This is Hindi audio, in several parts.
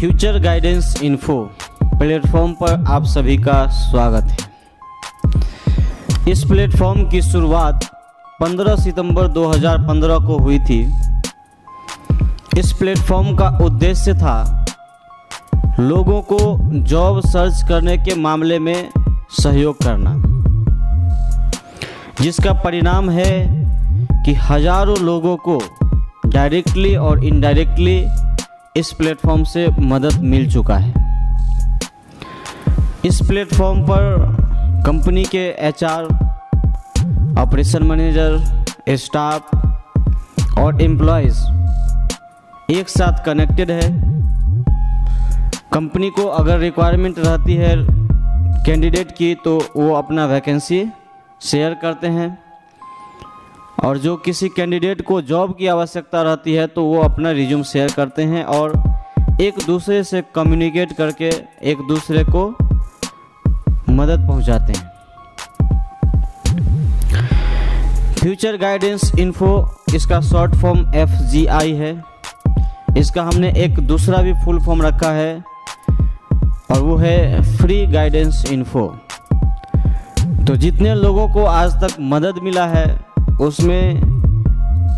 फ्यूचर गाइडेंस इन्फो प्लेटफॉर्म पर आप सभी का स्वागत है। इस प्लेटफॉर्म की शुरुआत 15 सितंबर 2015 को हुई थी। इस प्लेटफॉर्म का उद्देश्य था लोगों को जॉब सर्च करने के मामले में सहयोग करना, जिसका परिणाम है कि हजारों लोगों को डायरेक्टली और इनडायरेक्टली इस प्लेटफॉर्म से मदद मिल चुका है। इस प्लेटफॉर्म पर कंपनी के एचआर, ऑपरेशन मैनेजर, स्टाफ और एम्प्लॉयज़ एक साथ कनेक्टेड है। कंपनी को अगर रिक्वायरमेंट रहती है कैंडिडेट की तो वो अपना वैकेंसी शेयर करते हैं, और जो किसी कैंडिडेट को जॉब की आवश्यकता रहती है तो वो अपना रिज्यूम शेयर करते हैं और एक दूसरे से कम्युनिकेट करके एक दूसरे को मदद पहुंचाते हैं। फ्यूचर गाइडेंस इन्फो इसका शॉर्ट फॉर्म FGI है। इसका हमने एक दूसरा भी फुल फॉर्म रखा है और वो है फ्री गाइडेंस इन्फो। तो जितने लोगों को आज तक मदद मिला है उसमें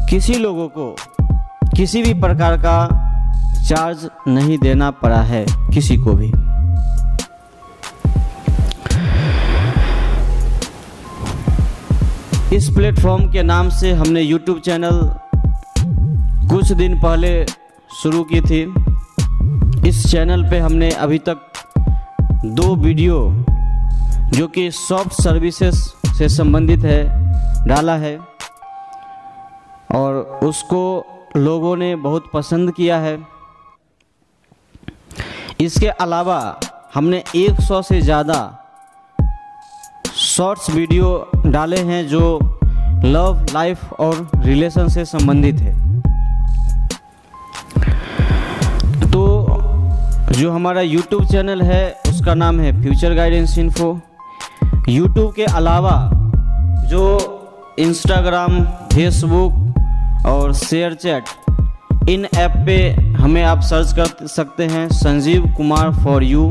किसी लोगों को किसी भी प्रकार का चार्ज नहीं देना पड़ा है, किसी को भी। इस प्लेटफॉर्म के नाम से हमने YouTube चैनल कुछ दिन पहले शुरू की थी। इस चैनल पे हमने अभी तक 2 वीडियो जो कि सॉफ्ट सर्विसेज से संबंधित है डाला है और उसको लोगों ने बहुत पसंद किया है। इसके अलावा हमने 100 से ज़्यादा शॉर्ट्स वीडियो डाले हैं जो लव, लाइफ और रिलेशन से संबंधित है। तो जो हमारा YouTube चैनल है उसका नाम है फ्यूचर गाइडेंस इन्फो। YouTube के अलावा जो इंस्टाग्राम, फेसबुक और शेयर चैट, इन ऐप पे हमें आप सर्च कर सकते हैं संजीव कुमार फॉर यू।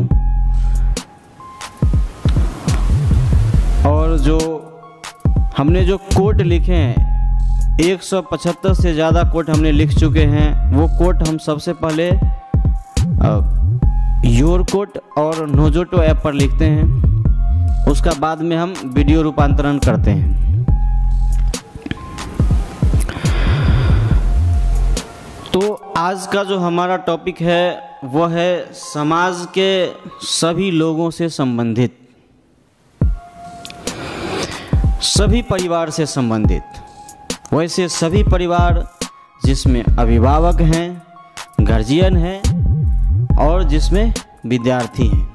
और जो हमने जो कोट लिखे हैं 175 से ज़्यादा कोट हमने लिख चुके हैं। वो कोट हम सबसे पहले योर कोट और नोजोटो ऐप पर लिखते हैं, उसका बाद में हम वीडियो रूपांतरण करते हैं। तो आज का जो हमारा टॉपिक है वो है समाज के सभी लोगों से संबंधित, सभी परिवार से संबंधित। वैसे सभी परिवार जिसमें अभिभावक हैं, गार्जियन हैं और जिसमें विद्यार्थी हैं।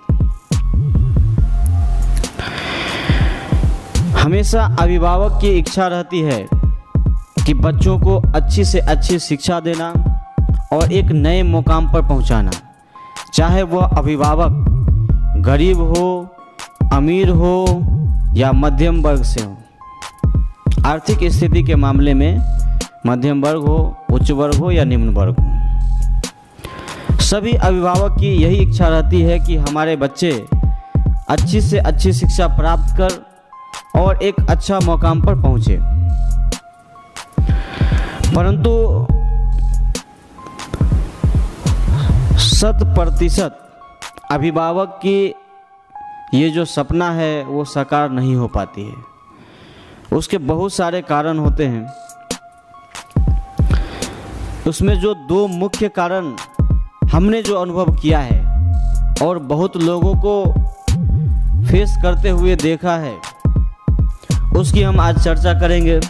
हमेशा अभिभावक की इच्छा रहती है कि बच्चों को अच्छी से अच्छी शिक्षा देना और एक नए मुकाम पर पहुंचाना, चाहे वह अभिभावक गरीब हो, अमीर हो या मध्यम वर्ग से हो। आर्थिक स्थिति के मामले में मध्यम वर्ग हो, उच्च वर्ग हो या निम्न वर्ग हो, सभी अभिभावक की यही इच्छा रहती है कि हमारे बच्चे अच्छी से अच्छी शिक्षा प्राप्त कर और एक अच्छा मुकाम पर पहुंचे। परंतु 100% अभिभावक की ये जो सपना है वो साकार नहीं हो पाती है। उसके बहुत सारे कारण होते हैं। उसमें जो 2 मुख्य कारण हमने जो अनुभव किया है और बहुत लोगों को फेस करते हुए देखा है, उसकी हम आज चर्चा करेंगे।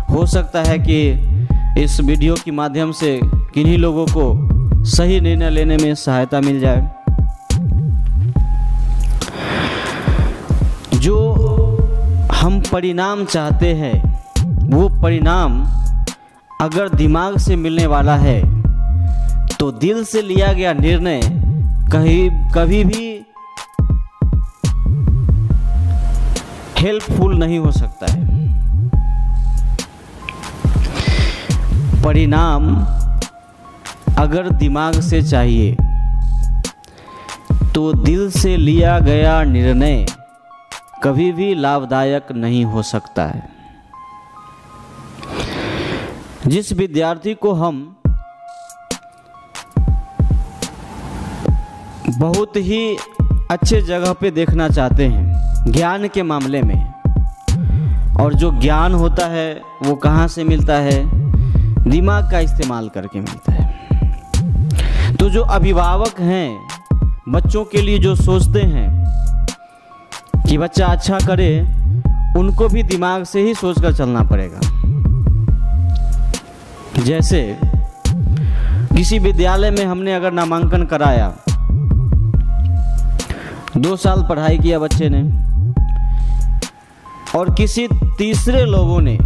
हो सकता है कि इस वीडियो के माध्यम से किन्हीं लोगों को सही निर्णय लेने में सहायता मिल जाए। जो हम परिणाम चाहते हैं वो परिणाम अगर दिमाग से मिलने वाला है तो दिल से लिया गया निर्णय कभी भी हेल्पफुल नहीं हो सकता है। परिणाम अगर दिमाग से चाहिए तो दिल से लिया गया निर्णय कभी भी लाभदायक नहीं हो सकता है। जिस विद्यार्थी को हम बहुत ही अच्छे जगह पे देखना चाहते हैं ज्ञान के मामले में, और जो ज्ञान होता है वो कहाँ से मिलता है? दिमाग का इस्तेमाल करके मिलता है। तो जो अभिभावक हैं, बच्चों के लिए जो सोचते हैं कि बच्चा अच्छा करे, उनको भी दिमाग से ही सोचकर चलना पड़ेगा। जैसे किसी विद्यालय में हमने अगर नामांकन कराया, 2 साल पढ़ाई किया बच्चे ने, और किसी तीसरे लोगों ने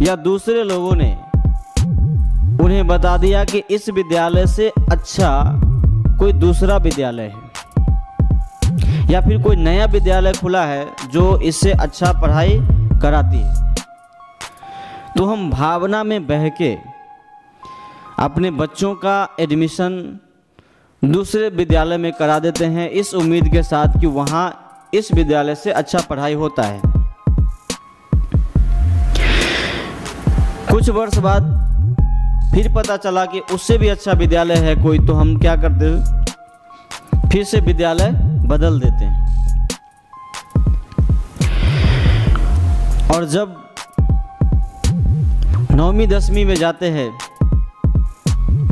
या दूसरे लोगों ने उन्हें बता दिया कि इस विद्यालय से अच्छा कोई दूसरा विद्यालय है, या फिर कोई नया विद्यालय खुला है जो इससे अच्छा पढ़ाई कराती है, तो हम भावना में बह के अपने बच्चों का एडमिशन दूसरे विद्यालय में करा देते हैं, इस उम्मीद के साथ कि वहाँ इस विद्यालय से अच्छा पढ़ाई होता है। कुछ वर्ष बाद फिर पता चला कि उससे भी अच्छा विद्यालय है कोई, तो हम क्या करते हैं? फिर से विद्यालय बदल देते हैं। और जब 9वीं 10वीं में जाते हैं,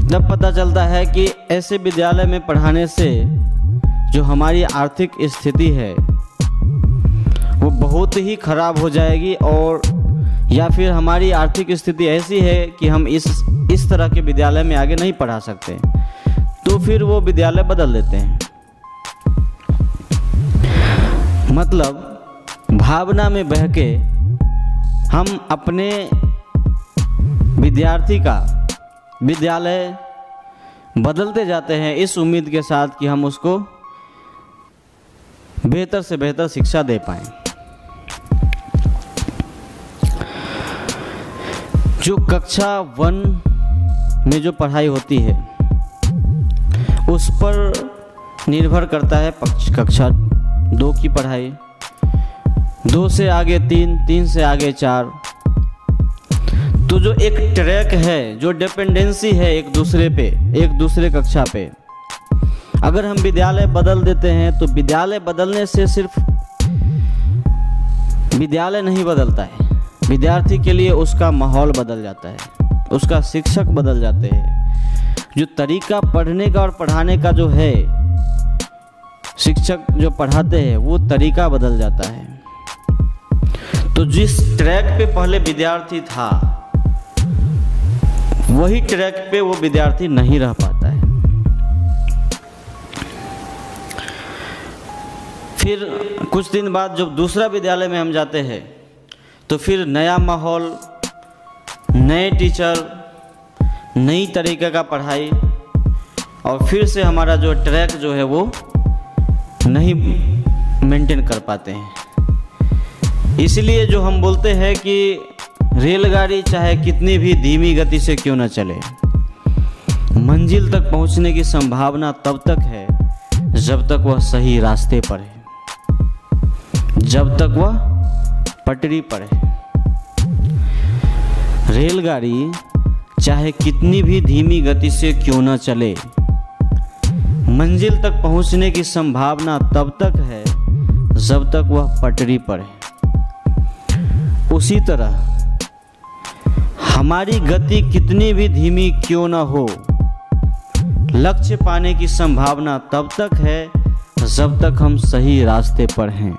तब पता चलता है कि ऐसे विद्यालय में पढ़ाने से जो हमारी आर्थिक स्थिति है वो बहुत ही खराब हो जाएगी, और या फिर hमारी आर्थिक स्थिति ऐसी है कि हम इस तरह के विद्यालय में आगे नहीं पढ़ा सकते, तो फिर वो विद्यालय बदल देते हैं। मतलब भावना में बह के हम अपने विद्यार्थी का विद्यालय बदलते जाते हैं, इस उम्मीद के साथ कि हम उसको बेहतर से बेहतर शिक्षा दे पाएं। जो कक्षा 1 में जो पढ़ाई होती है उस पर निर्भर करता है कक्षा 2 की पढ़ाई, 2 से आगे 3, 3 से आगे 4। तो जो एक ट्रैक है, जो डिपेंडेंसी है एक दूसरे पे, एक दूसरे कक्षा पे, अगर हम विद्यालय बदल देते हैं तो विद्यालय बदलने से सिर्फ विद्यालय नहीं बदलता है, विद्यार्थी के लिए उसका माहौल बदल जाता है, उसका शिक्षक बदल जाते हैं, जो तरीका पढ़ने का और पढ़ाने का जो है, शिक्षक जो पढ़ाते हैं वो तरीका बदल जाता है। तो जिस ट्रैक पे पहले विद्यार्थी था वही ट्रैक पे वो विद्यार्थी नहीं रह पाता है। फिर कुछ दिन बाद जब दूसरा विद्यालय में हम जाते हैं तो फिर नया माहौल, नए टीचर, नई तरीके का पढ़ाई, और फिर से हमारा जो ट्रैक जो है वो नहीं मेंटेन कर पाते हैं। इसलिए जो हम बोलते हैं कि रेलगाड़ी चाहे कितनी भी धीमी गति से क्यों न चले, मंजिल तक पहुंचने की संभावना तब तक है जब तक वह सही रास्ते पर है, जब तक वह पटरी पर है। रेलगाड़ी चाहे कितनी भी धीमी गति से क्यों न चले, मंजिल तक पहुंचने की संभावना तब तक है जब तक वह पटरी पर है। उसी तरह हमारी गति कितनी भी धीमी क्यों न हो, लक्ष्य पाने की संभावना तब तक है जब तक हम सही रास्ते पर हैं।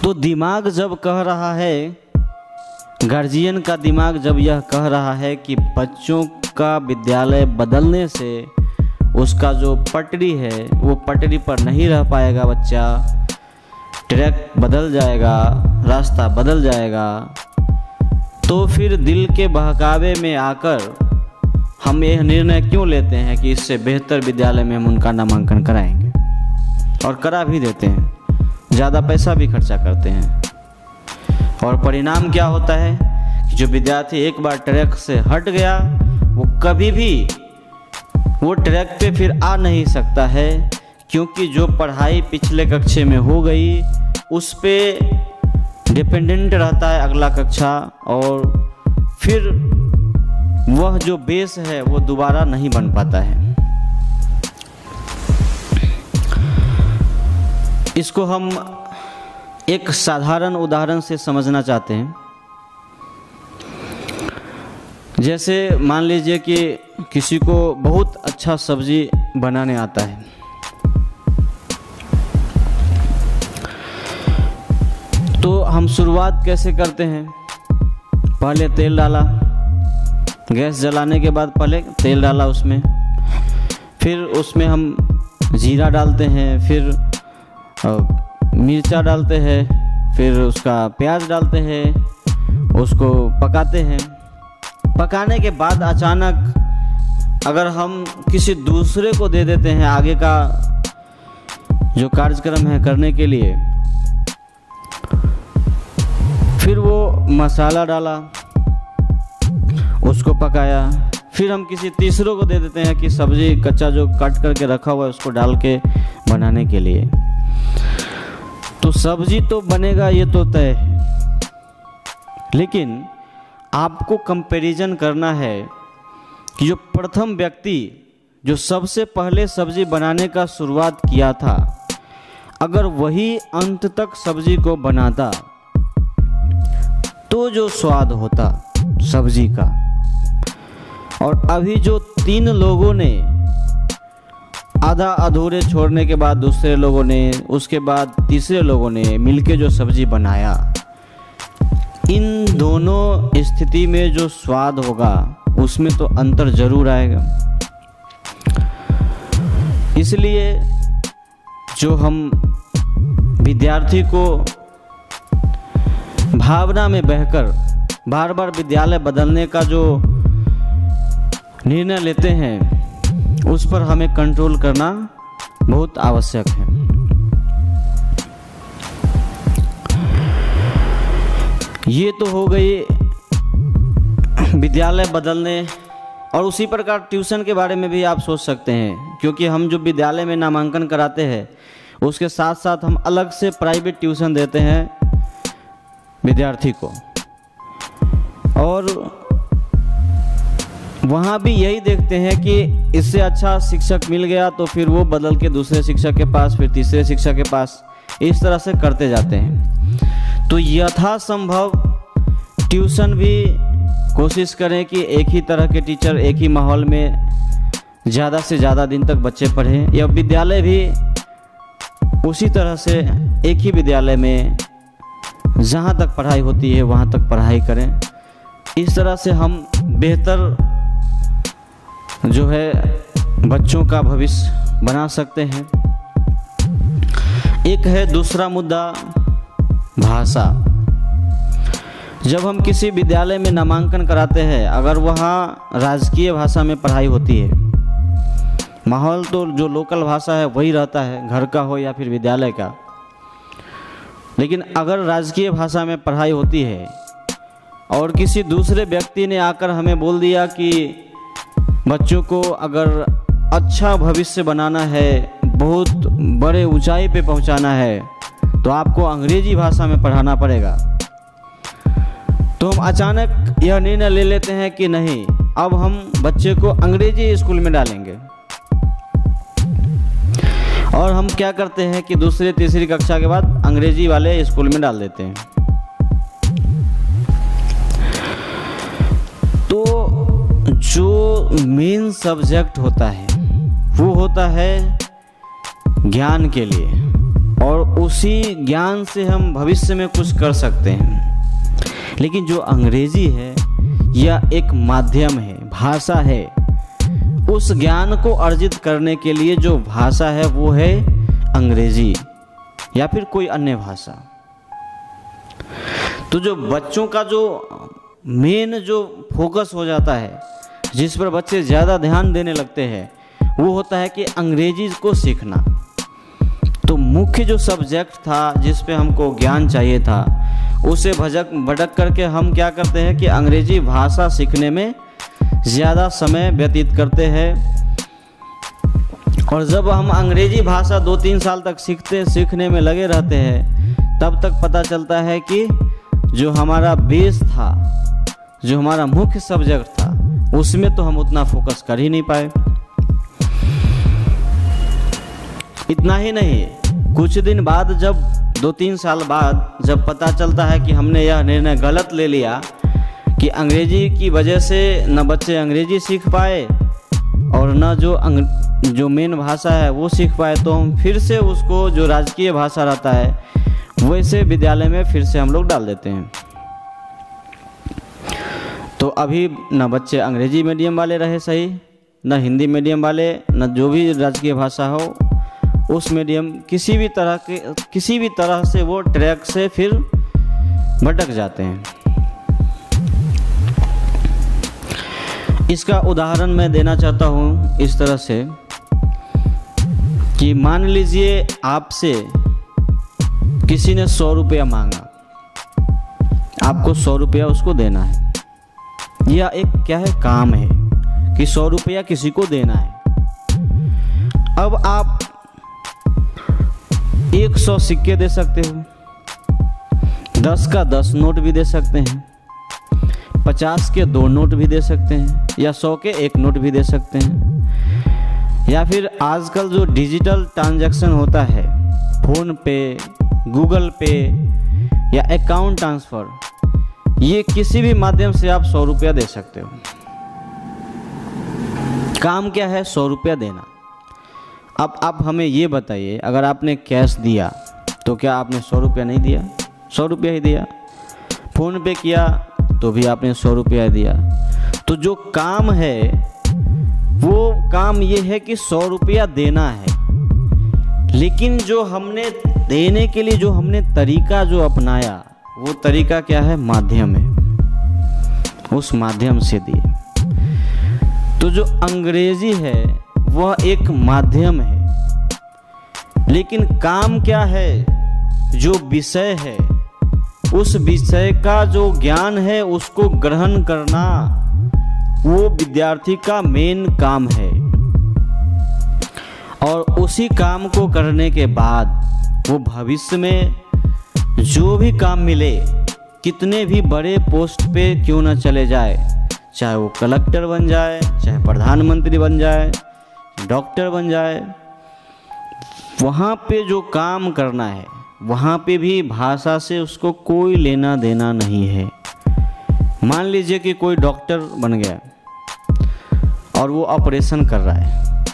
तो दिमाग जब कह रहा है, गार्जियन का दिमाग जब यह कह रहा है कि बच्चों का विद्यालय बदलने से उसका जो पटरी है वो पटरी पर नहीं रह पाएगा, बच्चा ट्रैक बदल जाएगा, रास्ता बदल जाएगा, तो फिर दिल के बहकावे में आकर हम यह निर्णय क्यों लेते हैं कि इससे बेहतर विद्यालय में हम उनका नामांकन कराएंगे, और करा भी देते हैं, ज़्यादा पैसा भी खर्चा करते हैं। और परिणाम क्या होता है कि जो विद्यार्थी एक बार ट्रैक से हट गया वो कभी भी वो ट्रैक पे फिर आ नहीं सकता है, क्योंकि जो पढ़ाई पिछले कक्षा में हो गई उस पे डिपेंडेंट रहता है अगला कक्षा, और फिर वह जो बेस है वो दोबारा नहीं बन पाता है। इसको हम एक साधारण उदाहरण से समझना चाहते हैं। जैसे मान लीजिए कि किसी को बहुत अच्छा सब्जी बनाने आता है, तो हम शुरुआत कैसे करते हैं? पहले तेल डाला, गैस जलाने के बाद पहले तेल डाला उसमें, फिर उसमें हम जीरा डालते हैं, फिर मिर्चा डालते हैं, फिर उसका प्याज डालते हैं, उसको पकाते हैं। पकाने के बाद अचानक अगर हम किसी दूसरे को दे देते हैं आगे का जो कार्यक्रम है करने के लिए, फिर वो मसाला डाला, उसको पकाया, फिर हम किसी तीसरे को दे देते हैं कि सब्जी कच्चा जो कट करके रखा हुआ है उसको डाल के बनाने के लिए, तो सब्जी तो बनेगा ये तो तय है। लेकिन आपको कंपैरिजन करना है कि जो प्रथम व्यक्ति जो सबसे पहले सब्जी बनाने का शुरुआत किया था, अगर वही अंत तक सब्जी को बनाता तो जो स्वाद होता सब्जी का, और अभी जो 3 लोगों ने आधा अधूरे छोड़ने के बाद दूसरे लोगों ने, उसके बाद तीसरे लोगों ने मिलके जो सब्जी बनाया, इन दोनों स्थिति में जो स्वाद होगा उसमें तो अंतर जरूर आएगा। इसलिए जो हम विद्यार्थी को भावना में बहकर बार बार विद्यालय बदलने का जो निर्णय लेते हैं, उस पर हमें कंट्रोल करना बहुत आवश्यक है। ये तो हो गई विद्यालय बदलने, और उसी प्रकार ट्यूशन के बारे में भी आप सोच सकते हैं, क्योंकि हम जो विद्यालय में नामांकन कराते हैं उसके साथ साथ हम अलग से प्राइवेट ट्यूशन देते हैं विद्यार्थी को, और वहाँ भी यही देखते हैं कि इससे अच्छा शिक्षक मिल गया तो फिर वो बदल के दूसरे शिक्षक के पास, फिर तीसरे शिक्षक के पास, इस तरह से करते जाते हैं। तो यथासंभव ट्यूशन भी कोशिश करें कि एक ही तरह के टीचर एक ही माहौल में ज़्यादा से ज़्यादा दिन तक बच्चे पढ़ें, या विद्यालय भी उसी तरह से एक ही विद्यालय में जहाँ तक पढ़ाई होती है वहाँ तक पढ़ाई करें। इस तरह से हम बेहतर जो है बच्चों का भविष्य बना सकते हैं। एक है दूसरा मुद्दा, भाषा। जब हम किसी विद्यालय में नामांकन कराते हैं, अगर वहाँ राजकीय भाषा में पढ़ाई होती है, माहौल तो जो लोकल भाषा है वही रहता है, घर का हो या फिर विद्यालय का, लेकिन अगर राजकीय भाषा में पढ़ाई होती है और किसी दूसरे व्यक्ति ने आकर हमें बोल दिया कि बच्चों को अगर अच्छा भविष्य बनाना है, बहुत बड़े ऊंचाई पे पहुंचाना है, तो आपको अंग्रेजी भाषा में पढ़ाना पड़ेगा, तो हम अचानक यह निर्णय ले लेते हैं कि नहीं, अब हम बच्चे को अंग्रेजी स्कूल में डालेंगे। और हम क्या करते हैं कि दूसरी तीसरी कक्षा के बाद अंग्रेजी वाले स्कूल में डाल देते हैं। तो जो मेन सब्जेक्ट होता है वो होता है ज्ञान के लिए, और उसी ज्ञान से हम भविष्य में कुछ कर सकते हैं। लेकिन जो अंग्रेजी है यह एक माध्यम है, भाषा है। उस ज्ञान को अर्जित करने के लिए जो भाषा है वो है अंग्रेजी या फिर कोई अन्य भाषा। तो जो बच्चों का जो मेन जो फोकस हो जाता है, जिस पर बच्चे ज़्यादा ध्यान देने लगते हैं, वो होता है कि अंग्रेजी को सीखना। तो मुख्य जो सब्जेक्ट था जिस पे हमको ज्ञान चाहिए था, उसे भटक करके हम क्या करते हैं कि अंग्रेजी भाषा सीखने में ज़्यादा समय व्यतीत करते हैं। और जब हम अंग्रेजी भाषा 2-3 साल तक सीखने में लगे रहते हैं, तब तक पता चलता है कि जो हमारा बेस था, जो हमारा मुख्य सब्जेक्ट था, उसमें तो हम उतना फोकस कर ही नहीं पाए। इतना ही नहीं, कुछ दिन बाद, जब 2-3 साल बाद जब पता चलता है कि हमने यह निर्णय गलत ले लिया कि अंग्रेजी की वजह से न बच्चे अंग्रेजी सीख पाए और न जो मेन भाषा है वो सीख पाए, तो हम फिर से उसको जो राजकीय भाषा रहता है वैसे विद्यालय में फिर से हम लोग डाल देते हैं। तो अभी न बच्चे अंग्रेजी मीडियम वाले रहे सही, न हिंदी मीडियम वाले, न जो भी राजकीय भाषा हो उस मीडियम, किसी भी तरह से वो ट्रैक से फिर भटक जाते हैं। इसका उदाहरण मैं देना चाहता हूँ इस तरह से कि मान लीजिए आपसे किसी ने 100 रुपया मांगा, आपको 100 रुपया उसको देना है। यह एक क्या है, काम है कि 100 रुपया किसी को देना है। अब आप 100 सिक्के दे सकते हो, 10 का 10 नोट भी दे सकते हैं, 50 के 2 नोट भी दे सकते हैं, या 100 के 1 नोट भी दे सकते हैं। या फिर आजकल जो डिजिटल ट्रांजैक्शन होता है, फ़ोन पे, गूगल पे या अकाउंट ट्रांसफ़र, ये किसी भी माध्यम से आप 100 रुपया दे सकते हो। काम क्या है, 100 रुपया देना। अब आप हमें ये बताइए, अगर आपने कैश दिया तो क्या आपने 100 रुपया नहीं दिया? 100 रुपया ही दिया। फ़ोन पे किया तो भी आपने 100 रुपया दिया। तो जो काम है वो काम ये है कि 100 रुपया देना है, लेकिन जो हमने देने के लिए जो हमने तरीका जो अपनाया, वो तरीका क्या है, माध्यम है, उस माध्यम से दिए। तो जो अंग्रेजी है वह एक माध्यम है, लेकिन काम क्या है, जो विषय है, उस विषय का जो ज्ञान है उसको ग्रहण करना, वो विद्यार्थी का मेन काम है। और उसी काम को करने के बाद वो भविष्य में जो भी काम मिले, कितने भी बड़े पोस्ट पे क्यों न चले जाए, चाहे वो कलेक्टर बन जाए, चाहे प्रधानमंत्री बन जाए, डॉक्टर बन जाए, वहाँ पे जो काम करना है वहाँ पे भी भाषा से उसको कोई लेना देना नहीं है। मान लीजिए कि कोई डॉक्टर बन गया और वो ऑपरेशन कर रहा है,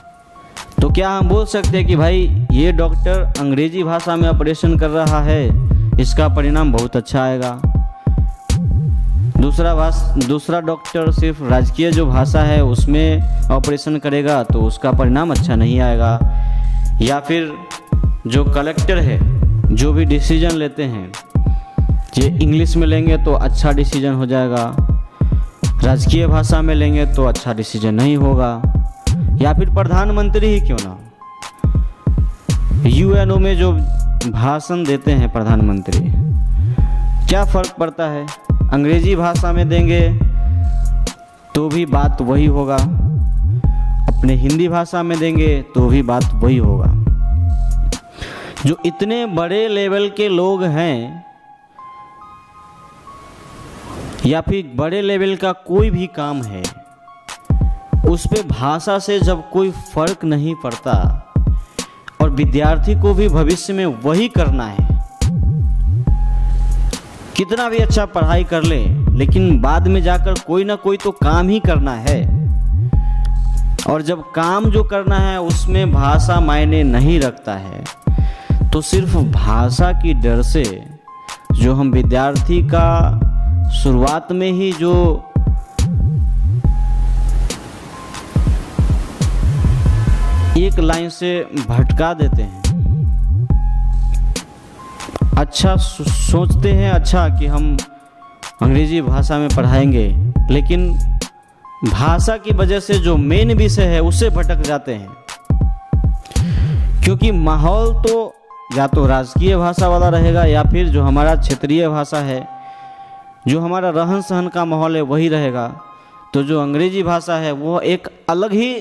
तो क्या हम बोल सकते हैं कि भाई ये डॉक्टर अंग्रेजी भाषा में ऑपरेशन कर रहा है, इसका परिणाम बहुत अच्छा आएगा। दूसरा डॉक्टर सिर्फ राजकीय जो भाषा है उसमें ऑपरेशन करेगा तो उसका परिणाम अच्छा नहीं आएगा। या फिर जो कलेक्टर है, जो भी डिसीजन लेते हैं, ये इंग्लिश में लेंगे तो अच्छा डिसीजन हो जाएगा, राजकीय भाषा में लेंगे तो अच्छा डिसीजन नहीं होगा। या फिर प्रधानमंत्री ही क्यों ना, यूएनओ में जो भाषण देते हैं प्रधानमंत्री, क्या फ़र्क पड़ता है, अंग्रेजी भाषा में देंगे तो भी बात वही होगा, अपने हिंदी भाषा में देंगे तो भी बात वही होगा। जो इतने बड़े लेवल के लोग हैं या फिर बड़े लेवल का कोई भी काम है, उस पे भाषा से जब कोई फर्क नहीं पड़ता और विद्यार्थी को भी भविष्य में वही करना है, कितना भी अच्छा पढ़ाई कर ले, लेकिन बाद में जाकर कोई ना कोई तो काम ही करना है। और जब काम जो करना है उसमें भाषा मायने नहीं रखता है, तो सिर्फ भाषा की डर से जो हम विद्यार्थी का शुरुआत में ही जो एक लाइन से भटका देते हैं, अच्छा सोचते हैं अच्छा कि हम अंग्रेजी भाषा में पढ़ाएंगे, लेकिन भाषा की वजह से जो मेन विषय है उससे भटक जाते हैं। क्योंकि माहौल तो या तो राजकीय भाषा वाला रहेगा या फिर जो हमारा क्षेत्रीय भाषा है, जो हमारा रहन सहन का माहौल है वही रहेगा। तो जो अंग्रेजी भाषा है वो एक अलग ही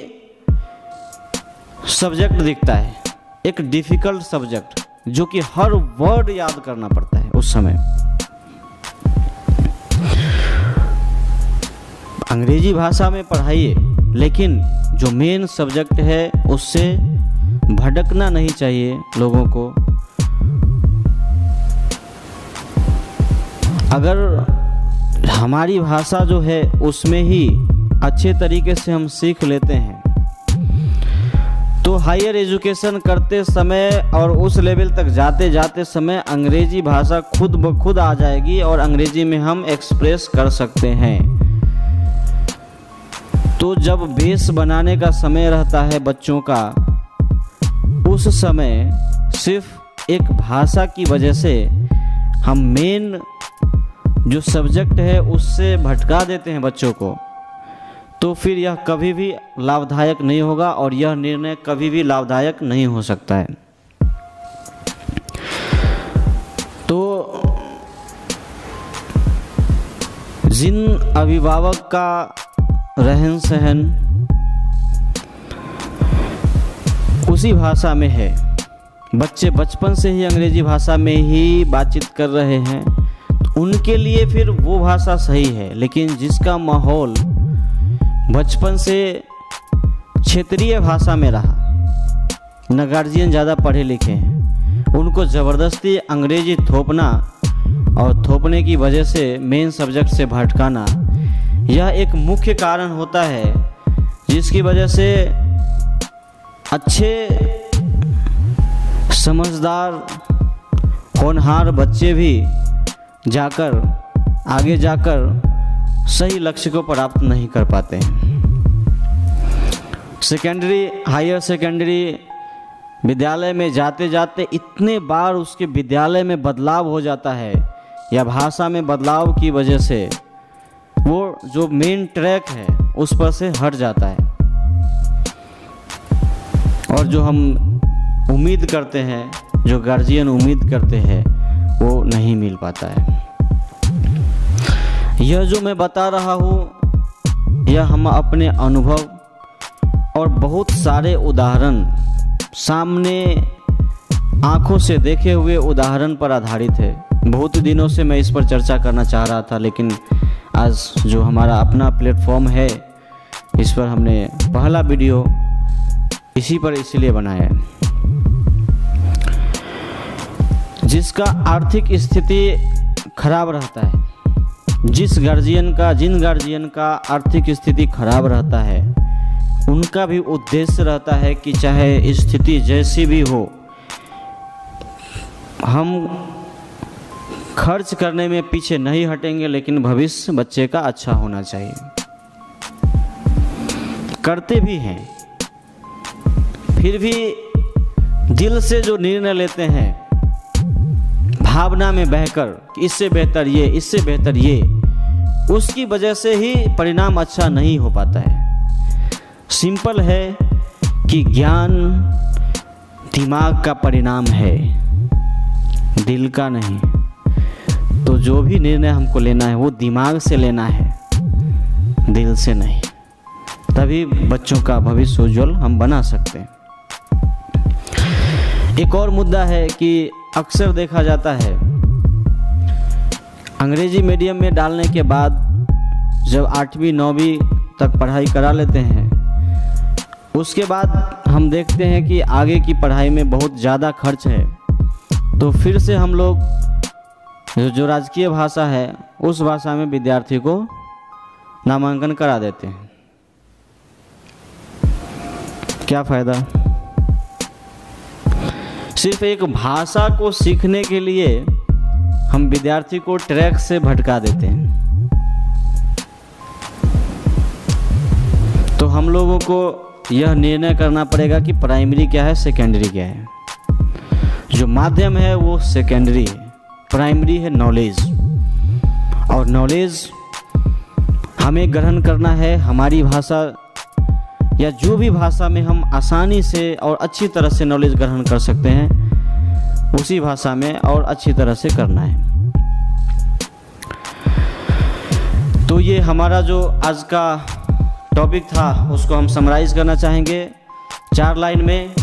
सब्जेक्ट दिखता है, एक डिफिकल्ट सब्जेक्ट, जो कि हर वर्ड याद करना पड़ता है उस समय। अंग्रेजी भाषा में पढ़ाइए, लेकिन जो मेन सब्जेक्ट है उससे भटकना नहीं चाहिए लोगों को। अगर हमारी भाषा जो है उसमें ही अच्छे तरीके से हम सीख लेते हैं तो हायर एजुकेशन करते समय और उस लेवल तक जाते जाते समय अंग्रेजी भाषा खुद ब खुद आ जाएगी और अंग्रेजी में हम एक्सप्रेस कर सकते हैं। तो जब बेस बनाने का समय रहता है बच्चों का, उस समय सिर्फ एक भाषा की वजह से हम मेन जो सब्जेक्ट है उससे भटका देते हैं बच्चों को, तो फिर यह कभी भी लाभदायक नहीं होगा और यह निर्णय कभी भी लाभदायक नहीं हो सकता है। तो जिन अभिभावक का रहन सहन उसी भाषा में है, बच्चे बचपन से ही अंग्रेजी भाषा में ही बातचीत कर रहे हैं, तो उनके लिए फिर वो भाषा सही है। लेकिन जिसका माहौल बचपन से क्षेत्रीय भाषा में रहा, न गार्जियन ज़्यादा पढ़े लिखे हैं, उनको ज़बरदस्ती अंग्रेजी थोपना और थोपने की वजह से मेन सब्जेक्ट से भटकाना, यह एक मुख्य कारण होता है, जिसकी वजह से अच्छे समझदार होनहार बच्चे भी आगे जाकर सही लक्ष्य को प्राप्त नहीं कर पाते हैं। सेकेंडरी हायर सेकेंडरी विद्यालय में जाते जाते इतने बार उसके विद्यालय में बदलाव हो जाता है या भाषा में बदलाव की वजह से वो जो मेन ट्रैक है उस पर से हट जाता है और जो हम उम्मीद करते हैं, जो गार्जियन उम्मीद करते हैं, वो नहीं मिल पाता है। यह जो मैं बता रहा हूँ यह हम अपने अनुभव और बहुत सारे उदाहरण, सामने आंखों से देखे हुए उदाहरण पर आधारित है। बहुत दिनों से मैं इस पर चर्चा करना चाह रहा था, लेकिन आज जो हमारा अपना प्लेटफॉर्म है इस पर हमने पहला वीडियो इसी पर इसलिए बनाया है। जिसका आर्थिक स्थिति खराब रहता है, जिन गार्जियन का आर्थिक स्थिति खराब रहता है, उनका भी उद्देश्य रहता है कि चाहे स्थिति जैसी भी हो, हम खर्च करने में पीछे नहीं हटेंगे, लेकिन भविष्य बच्चे का अच्छा होना चाहिए। करते भी हैं, फिर भी दिल से जो निर्णय लेते हैं भावना में बहकर इससे बेहतर ये, इससे बेहतर ये, उसकी वजह से ही परिणाम अच्छा नहीं हो पाता है। सिंपल है कि ज्ञान दिमाग का परिणाम है, दिल का नहीं। तो जो भी निर्णय हमको लेना है वो दिमाग से लेना है, दिल से नहीं। तभी बच्चों का भविष्य उज्जवल हम बना सकते हैं। एक और मुद्दा है कि अक्सर देखा जाता है अंग्रेजी मीडियम में डालने के बाद जब 8वीं 9वीं तक पढ़ाई करा लेते हैं, उसके बाद हम देखते हैं कि आगे की पढ़ाई में बहुत ज़्यादा खर्च है, तो फिर से हम लोग जो राजकीय भाषा है उस भाषा में विद्यार्थी को नामांकन करा देते हैं। क्या फ़ायदा? सिर्फ एक भाषा को सीखने के लिए हम विद्यार्थी को ट्रैक से भटका देते हैं। तो हम लोगों को यह निर्णय करना पड़ेगा कि प्राइमरी क्या है, सेकेंडरी क्या है। जो माध्यम है वो सेकेंडरी है, प्राइमरी है नॉलेज। और नॉलेज हमें ग्रहण करना है हमारी भाषा या जो भी भाषा में हम आसानी से और अच्छी तरह से नॉलेज ग्रहण कर सकते हैं, उसी भाषा में और अच्छी तरह से करना है। तो ये हमारा जो आज का टॉपिक था उसको हम समराइज़ करना चाहेंगे 4 लाइन में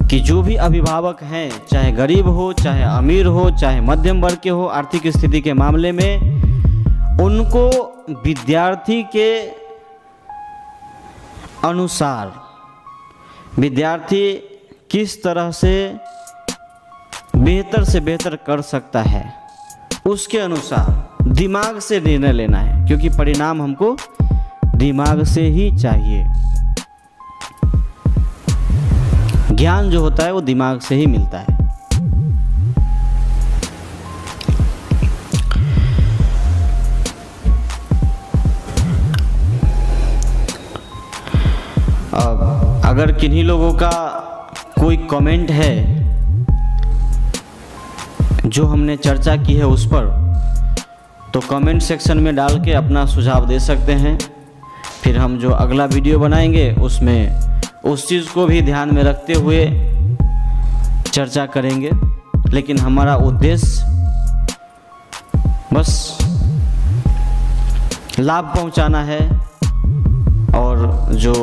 कि जो भी अभिभावक हैं, चाहे गरीब हो, चाहे अमीर हो, चाहे मध्यम वर्ग के हो, आर्थिक स्थिति के मामले में उनको विद्यार्थी के अनुसार विद्यार्थी किस तरह से बेहतर कर सकता है उसके अनुसार दिमाग से निर्णय लेना है, क्योंकि परिणाम हमको दिमाग से ही चाहिए। ज्ञान जो होता है वो दिमाग से ही मिलता है। अब अगर किन्हीं लोगों का कोई कमेंट है जो हमने चर्चा की है उस पर, तो कमेंट सेक्शन में डाल के अपना सुझाव दे सकते हैं। फिर हम जो अगला वीडियो बनाएंगे उसमें उस चीज़ को भी ध्यान में रखते हुए चर्चा करेंगे। लेकिन हमारा उद्देश्य बस लाभ पहुंचाना है, और जो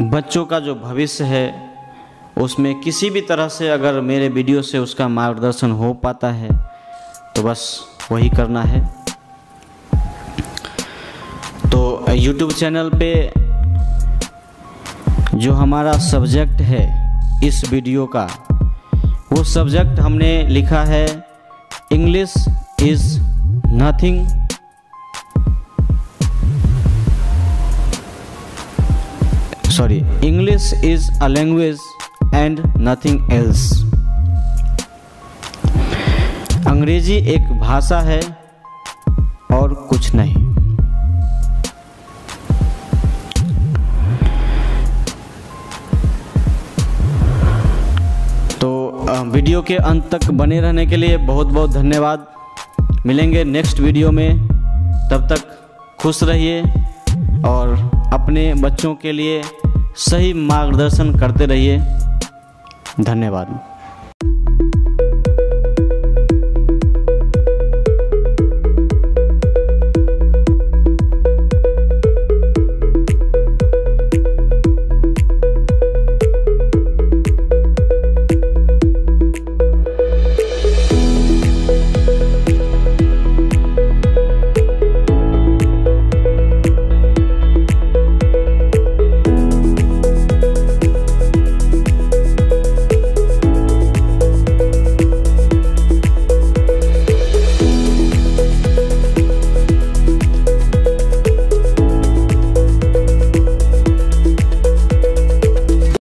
बच्चों का जो भविष्य है उसमें किसी भी तरह से अगर मेरे वीडियो से उसका मार्गदर्शन हो पाता है तो बस वही करना है। तो YouTube चैनल पे जो हमारा सब्जेक्ट है इस वीडियो का, वो सब्जेक्ट हमने लिखा है English is nothing English is a language and nothing else. अंग्रेजी एक भाषा है और कुछ नहीं। तो वीडियो के अंत तक बने रहने के लिए बहुत बहुत धन्यवाद। मिलेंगे नेक्स्ट वीडियो में, तब तक खुश रहिए और अपने बच्चों के लिए सही मार्गदर्शन करते रहिए। धन्यवाद।